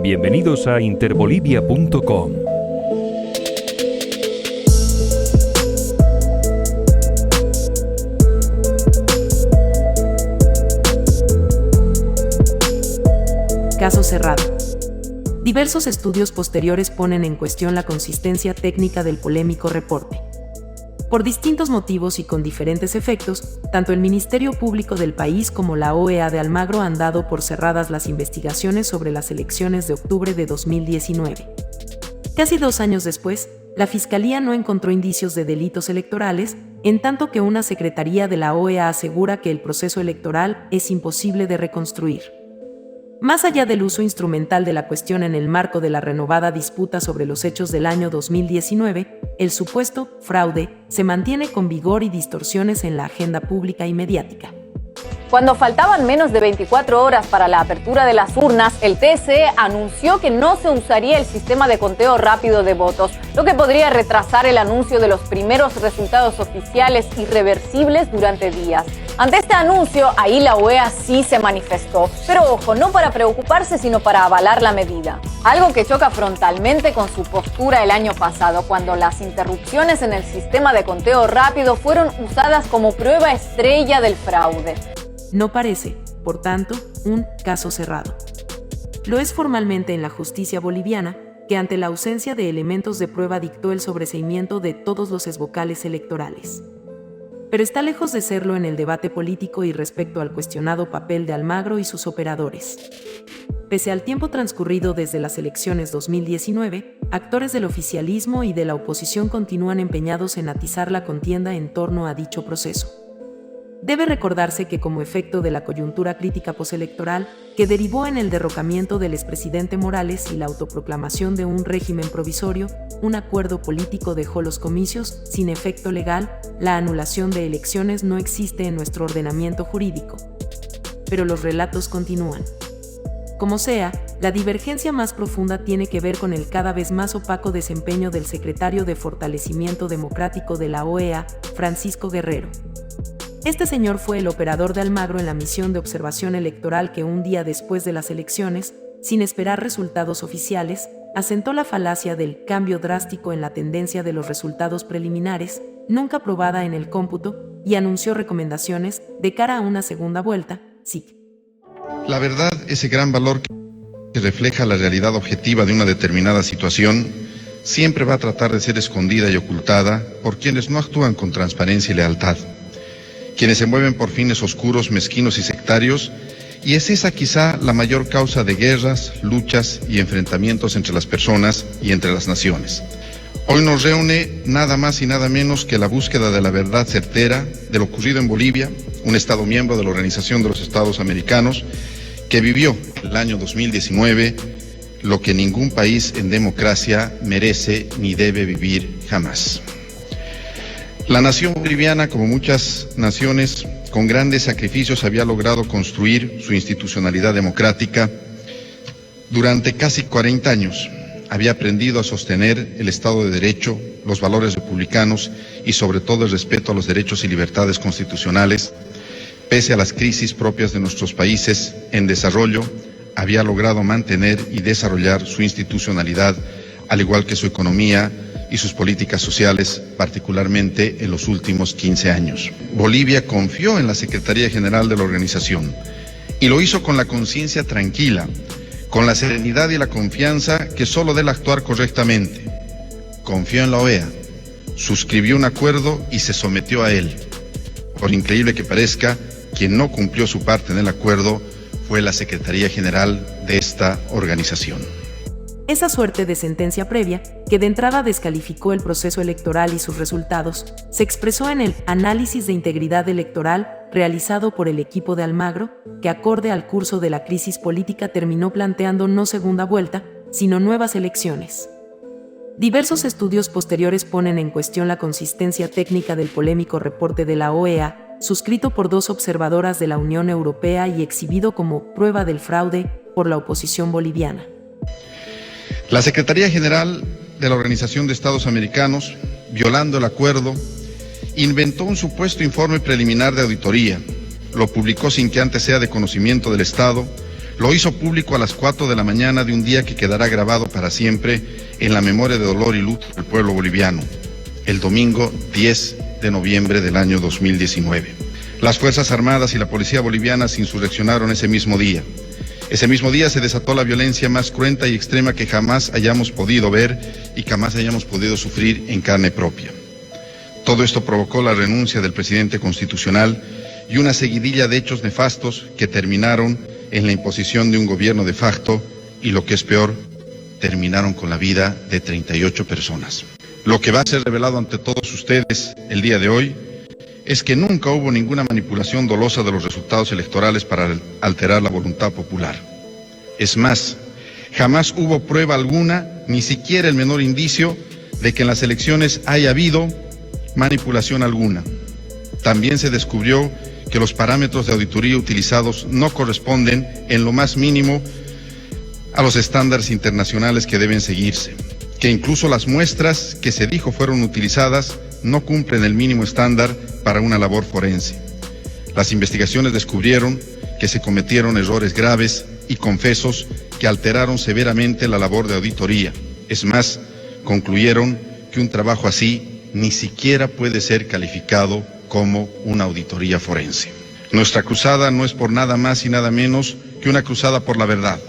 Bienvenidos a interbolivia.com. Caso cerrado. Diversos estudios posteriores ponen en cuestión la consistencia técnica del polémico reporte. Por distintos motivos y con diferentes efectos, tanto el Ministerio Público del país como la OEA de Almagro han dado por cerradas las investigaciones sobre las elecciones de octubre de 2019. Casi 2 años después, la Fiscalía no encontró indicios de delitos electorales, en tanto que una secretaría de la OEA asegura que el proceso electoral es imposible de reconstruir. Más allá del uso instrumental de la cuestión en el marco de la renovada disputa sobre los hechos del año 2019, el supuesto fraude se mantiene con vigor y distorsiones en la agenda pública y mediática. Cuando faltaban menos de 24 horas para la apertura de las urnas, el TSE anunció que no se usaría el sistema de conteo rápido de votos, lo que podría retrasar el anuncio de los primeros resultados oficiales irreversibles durante días. Ante este anuncio, ahí la OEA sí se manifestó, pero ojo, no para preocuparse, sino para avalar la medida. Algo que choca frontalmente con su postura el año pasado, cuando las interrupciones en el sistema de conteo rápido fueron usadas como prueba estrella del fraude. No parece, por tanto, un caso cerrado. Lo es formalmente en la justicia boliviana, que ante la ausencia de elementos de prueba dictó el sobreseimiento de todos los exvocales electorales. Pero está lejos de serlo en el debate político y respecto al cuestionado papel de Almagro y sus operadores. Pese al tiempo transcurrido desde las elecciones 2019, actores del oficialismo y de la oposición continúan empeñados en atizar la contienda en torno a dicho proceso. Debe recordarse que como efecto de la coyuntura crítica postelectoral, que derivó en el derrocamiento del expresidente Morales y la autoproclamación de un régimen provisorio, un acuerdo político dejó los comicios sin efecto legal. La anulación de elecciones no existe en nuestro ordenamiento jurídico. Pero los relatos continúan. Como sea, la divergencia más profunda tiene que ver con el cada vez más opaco desempeño del secretario de Fortalecimiento Democrático de la OEA, Francisco Guerrero. Este señor fue el operador de Almagro en la misión de observación electoral que un día después de las elecciones, sin esperar resultados oficiales, asentó la falacia del cambio drástico en la tendencia de los resultados preliminares, nunca probada en el cómputo, y anunció recomendaciones de cara a una segunda vuelta, SIC. La verdad, ese gran valor que refleja la realidad objetiva de una determinada situación, siempre va a tratar de ser escondida y ocultada por quienes no actúan con transparencia y lealtad, quienes se mueven por fines oscuros, mezquinos y sectarios, y es esa quizá la mayor causa de guerras, luchas y enfrentamientos entre las personas y entre las naciones. Hoy nos reúne nada más y nada menos que la búsqueda de la verdad certera de lo ocurrido en Bolivia, un Estado miembro de la Organización de los Estados Americanos, que vivió el año 2019 lo que ningún país en democracia merece ni debe vivir jamás. La nación boliviana, como muchas naciones, con grandes sacrificios había logrado construir su institucionalidad democrática. Durante casi 40 años había aprendido a sostener el Estado de Derecho, los valores republicanos y sobre todo el respeto a los derechos y libertades constitucionales. Pese a las crisis propias de nuestros países en desarrollo, había logrado mantener y desarrollar su institucionalidad, al igual que su economía y sus políticas sociales, particularmente en los últimos 15 años. Bolivia confió en la Secretaría General de la organización y lo hizo con la conciencia tranquila, con la serenidad y la confianza que solo debe actuar correctamente. Confió en la OEA, suscribió un acuerdo y se sometió a él. Por increíble que parezca, quien no cumplió su parte en el acuerdo fue la Secretaría General de esta organización. Esa suerte de sentencia previa, que de entrada descalificó el proceso electoral y sus resultados, se expresó en el análisis de integridad electoral realizado por el equipo de Almagro, que acorde al curso de la crisis política terminó planteando no segunda vuelta, sino nuevas elecciones. Diversos estudios posteriores ponen en cuestión la consistencia técnica del polémico reporte de la OEA, suscrito por 2 observadoras de la Unión Europea y exhibido como prueba del fraude por la oposición boliviana. La Secretaría General de la Organización de Estados Americanos, violando el acuerdo, inventó un supuesto informe preliminar de auditoría, lo publicó sin que antes sea de conocimiento del Estado, Lo hizo público a las 4 de la mañana de un día que quedará grabado para siempre en la memoria de dolor y luto del pueblo boliviano, el domingo 10 de noviembre del año 2019. Las Fuerzas Armadas y la Policía Boliviana se insurreccionaron ese mismo día. Ese mismo día se desató la violencia más cruenta y extrema que jamás hayamos podido ver y jamás hayamos podido sufrir en carne propia. Todo esto provocó la renuncia del presidente constitucional y una seguidilla de hechos nefastos que terminaron en la imposición de un gobierno de facto y, lo que es peor, terminaron con la vida de 38 personas. Lo que va a ser revelado ante todos ustedes el día de hoy es que nunca hubo ninguna manipulación dolosa de los resultados electorales para alterar la voluntad popular. Es más, jamás hubo prueba alguna, ni siquiera el menor indicio, de que en las elecciones haya habido manipulación alguna. También se descubrió que los parámetros de auditoría utilizados no corresponden en lo más mínimo a los estándares internacionales que deben seguirse, que incluso las muestras que se dijo fueron utilizadas no cumplen el mínimo estándar para una labor forense. Las investigaciones descubrieron que se cometieron errores graves y confesos que alteraron severamente la labor de auditoría. Es más, concluyeron que un trabajo así ni siquiera puede ser calificado como una auditoría forense. Nuestra cruzada no es por nada más y nada menos que una cruzada por la verdad.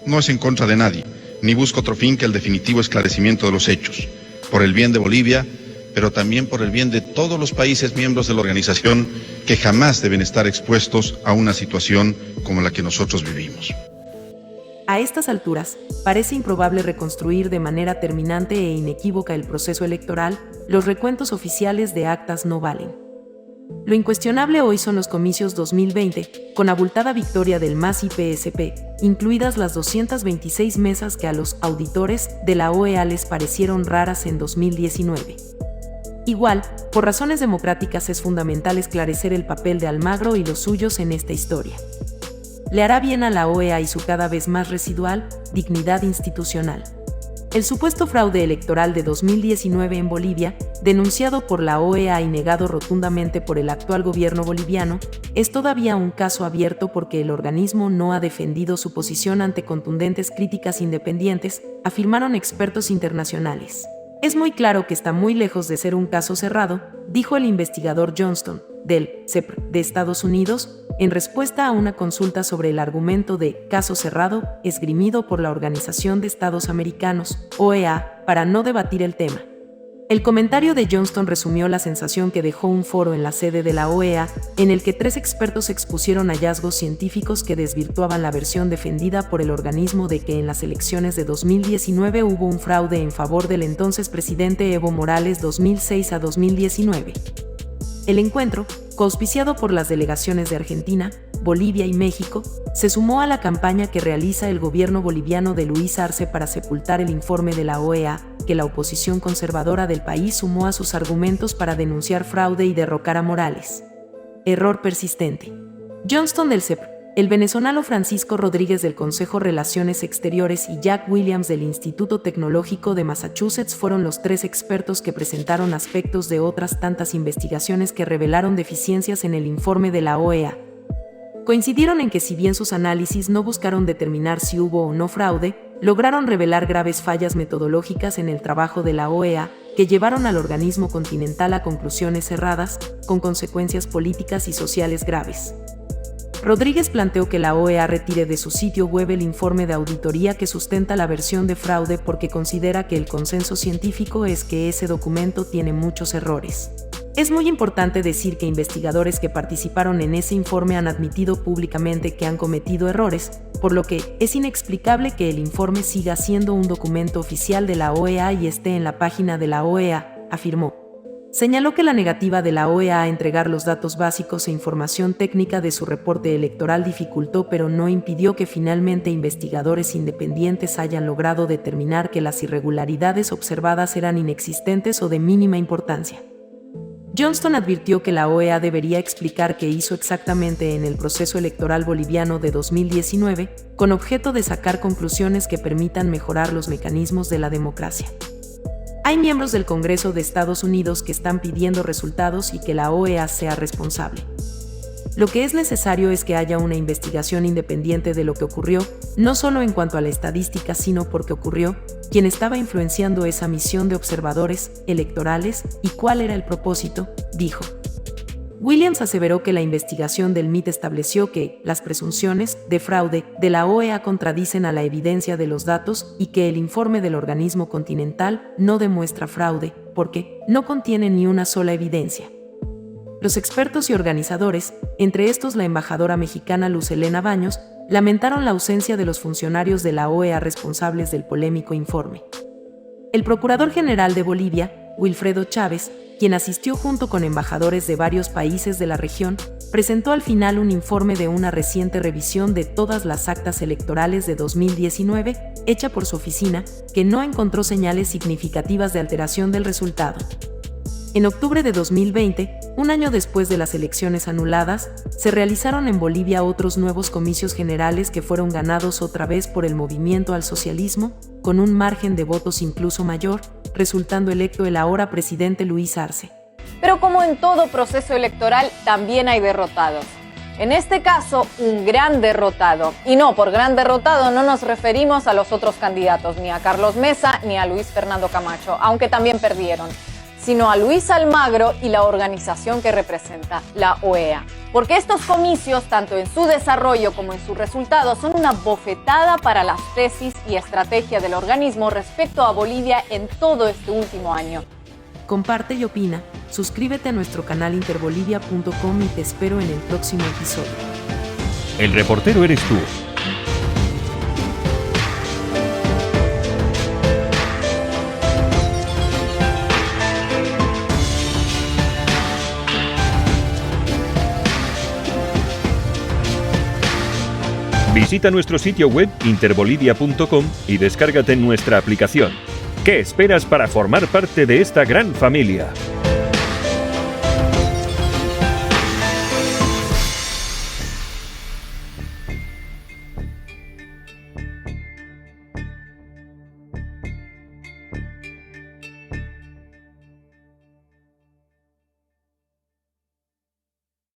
No es en contra de nadie, ni busca otro fin que el definitivo esclarecimiento de los hechos, por el bien de Bolivia, pero también por el bien de todos los países miembros de la organización que jamás deben estar expuestos a una situación como la que nosotros vivimos. A estas alturas, parece improbable reconstruir de manera terminante e inequívoca el proceso electoral. Los recuentos oficiales de actas no valen. Lo incuestionable hoy son los comicios 2020, con abultada victoria del MAS y PSP, incluidas las 226 mesas que a los auditores de la OEA les parecieron raras en 2019. Igual, por razones democráticas es fundamental esclarecer el papel de Almagro y los suyos en esta historia. Le hará bien a la OEA y su cada vez más residual dignidad institucional. El supuesto fraude electoral de 2019 en Bolivia, denunciado por la OEA y negado rotundamente por el actual gobierno boliviano, es todavía un caso abierto porque el organismo no ha defendido su posición ante contundentes críticas independientes, afirmaron expertos internacionales. Es muy claro que está muy lejos de ser un caso cerrado, dijo el investigador Johnston, del CEPR de Estados Unidos, en respuesta a una consulta sobre el argumento de caso cerrado esgrimido por la Organización de Estados Americanos, OEA, para no debatir el tema. El comentario de Johnston resumió la sensación que dejó un foro en la sede de la OEA, en el que 3 expertos expusieron hallazgos científicos que desvirtuaban la versión defendida por el organismo de que en las elecciones de 2019 hubo un fraude en favor del entonces presidente Evo Morales 2006 a 2019. El encuentro, coauspiciado por las delegaciones de Argentina, Bolivia y México, se sumó a la campaña que realiza el gobierno boliviano de Luis Arce para sepultar el informe de la OEA, que la oposición conservadora del país sumó a sus argumentos para denunciar fraude y derrocar a Morales. Error persistente. Johnston del CEPR, el venezolano Francisco Rodríguez del Consejo Relaciones Exteriores y Jack Williams del Instituto Tecnológico de Massachusetts fueron los 3 expertos que presentaron aspectos de otras tantas investigaciones que revelaron deficiencias en el informe de la OEA. Coincidieron en que si bien sus análisis no buscaron determinar si hubo o no fraude, lograron revelar graves fallas metodológicas en el trabajo de la OEA que llevaron al organismo continental a conclusiones cerradas, con consecuencias políticas y sociales graves. Rodríguez planteó que la OEA retire de su sitio web el informe de auditoría que sustenta la versión de fraude porque considera que el consenso científico es que ese documento tiene muchos errores. Es muy importante decir que investigadores que participaron en ese informe han admitido públicamente que han cometido errores, por lo que es inexplicable que el informe siga siendo un documento oficial de la OEA y esté en la página de la OEA, afirmó. Señaló que la negativa de la OEA a entregar los datos básicos e información técnica de su reporte electoral dificultó pero no impidió que finalmente investigadores independientes hayan logrado determinar que las irregularidades observadas eran inexistentes o de mínima importancia. Johnston advirtió que la OEA debería explicar qué hizo exactamente en el proceso electoral boliviano de 2019, con objeto de sacar conclusiones que permitan mejorar los mecanismos de la democracia. Hay miembros del Congreso de Estados Unidos que están pidiendo resultados y que la OEA sea responsable. Lo que es necesario es que haya una investigación independiente de lo que ocurrió, no solo en cuanto a la estadística, sino porque ocurrió, quién estaba influenciando esa misión de observadores electorales y cuál era el propósito, dijo. Williams aseveró que la investigación del MIT estableció que las presunciones de fraude de la OEA contradicen a la evidencia de los datos y que el informe del organismo continental no demuestra fraude, porque no contiene ni una sola evidencia. Los expertos y organizadores, entre estos la embajadora mexicana Luz Helena Baños, lamentaron la ausencia de los funcionarios de la OEA responsables del polémico informe. El Procurador General de Bolivia, Wilfredo Chávez, quien asistió junto con embajadores de varios países de la región, presentó al final un informe de una reciente revisión de todas las actas electorales de 2019, hecha por su oficina, que no encontró señales significativas de alteración del resultado. En octubre de 2020, un año después de las elecciones anuladas, se realizaron en Bolivia otros nuevos comicios generales que fueron ganados otra vez por el movimiento al socialismo, con un margen de votos incluso mayor, resultando electo el ahora presidente Luis Arce. Pero como en todo proceso electoral, también hay derrotados. En este caso, un gran derrotado. Y no, por gran derrotado no nos referimos a los otros candidatos, ni a Carlos Mesa ni a Luis Fernando Camacho, aunque también perdieron, sino a Luis Almagro y la organización que representa, la OEA. Porque estos comicios, tanto en su desarrollo como en sus resultados, son una bofetada para las tesis y estrategia del organismo respecto a Bolivia en todo este último año. Comparte y opina, suscríbete a nuestro canal interbolivia.com y te espero en el próximo episodio. El reportero eres tú. Visita nuestro sitio web interbolivia.com y descárgate nuestra aplicación. ¿Qué esperas para formar parte de esta gran familia?